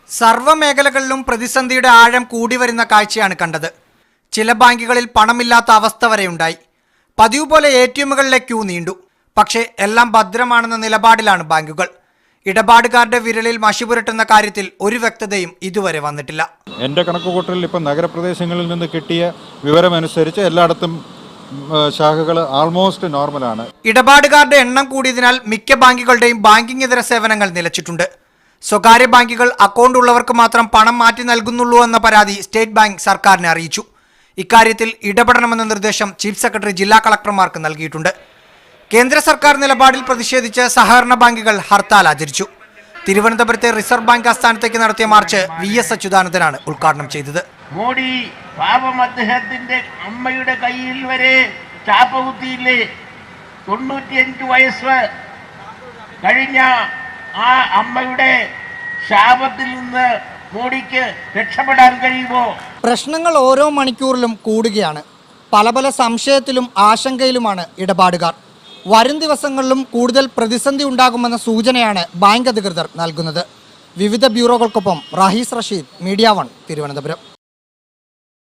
സർവ്വമേഖലകളിലും പ്രതിസന്ധിയുടെ ആഴം കൂടി വരുന്ന കാഴ്ചയാണ് കണ്ടത്. ചില ബാങ്കുകളിൽ പണമില്ലാത്ത അവസ്ഥ വരെയുണ്ടായി. പതിവ് പോലെ ATMകളിലെ ക്യൂ നീണ്ടു. പക്ഷേ എല്ലാം ഭദ്രമാണെന്ന നിലപാടിലാണ് ബാങ്കുകൾ. ഇടപാടുകാരുടെ വിരലിൽ മഷി പുരട്ടുന്ന കാര്യത്തിൽ ഒരു വ്യക്തതയും ഇതുവരെ വന്നിട്ടില്ല. എൻ്റെ കണക്കുകൂട്ടലിൽ ഇപ്പം നഗരപ്രദേശങ്ങളിൽ നിന്ന് കിട്ടിയ വിവരമനുസരിച്ച് എല്ലായിടത്തും ശാഖകൾ ആൾമോസ്റ്റ് നോർമലാണ്. ഇടപാടുകാരുടെ എണ്ണം കൂടിയതിനാൽ മിക്ക ബാങ്കുകളുടെയും ബാങ്കിംഗ് ഇതര സേവനങ്ങൾ നിലച്ചിട്ടുണ്ട്. സ്വകാര്യ ബാങ്കുകൾ അക്കൗണ്ട് ഉള്ളവർക്ക് മാത്രം പണം മാറ്റി നൽകുന്നുള്ളൂ എന്ന പരാതി സ്റ്റേറ്റ് ബാങ്ക് സർക്കാരിനെ അറിയിച്ചു. ഇക്കാര്യത്തിൽ ഇടപെടണമെന്ന നിർദ്ദേശം ചീഫ് സെക്രട്ടറി ജില്ലാ കളക്ടർമാർക്ക് നൽകിയിട്ടുണ്ട്. കേന്ദ്ര സർക്കാർ നിലപാടിൽ പ്രതിഷേധിച്ച് സഹകരണ ബാങ്കുകൾ ഹർത്താൽ ആചരിച്ചു. തിരുവനന്തപുരത്തെ റിസർവ് ബാങ്ക് ആസ്ഥാനത്തേക്ക് നടത്തിയ മാർച്ച് VS അച്യുതാനന്ദനാണ് ഉദ്ഘാടനം ചെയ്തത്. മോഡി പാപം അദ്ദേഹത്തിന്റെ അമ്മയുടെ കയ്യിൽ വരെ ചാപ്പ കുത്തിയില്ലേ. 95 വയസ്സ് കഴിഞ്ഞ ആ അമ്മയുടെ ശാപത്തിൽ നിന്ന് മോഡിക്ക് രക്ഷപ്പെടാൻ കഴിയുമോ? പ്രശ്നങ്ങൾ ഓരോ മണിക്കൂറിലും കൂടുകയാണ്. പല സംശയത്തിലും ആശങ്കയിലുമാണ് ഇടപാടുകാർ. വരും ദിവസങ്ങളിലും കൂടുതൽ പ്രതിസന്ധി ഉണ്ടാകുമെന്ന സൂചനയാണ് ബാങ്ക് അധികൃതർ നൽകുന്നത്. വിവിധ ബ്യൂറോകൾക്കൊപ്പം റാഹീസ് റഷീദ്, മീഡിയ 1, തിരുവനന്തപുരം.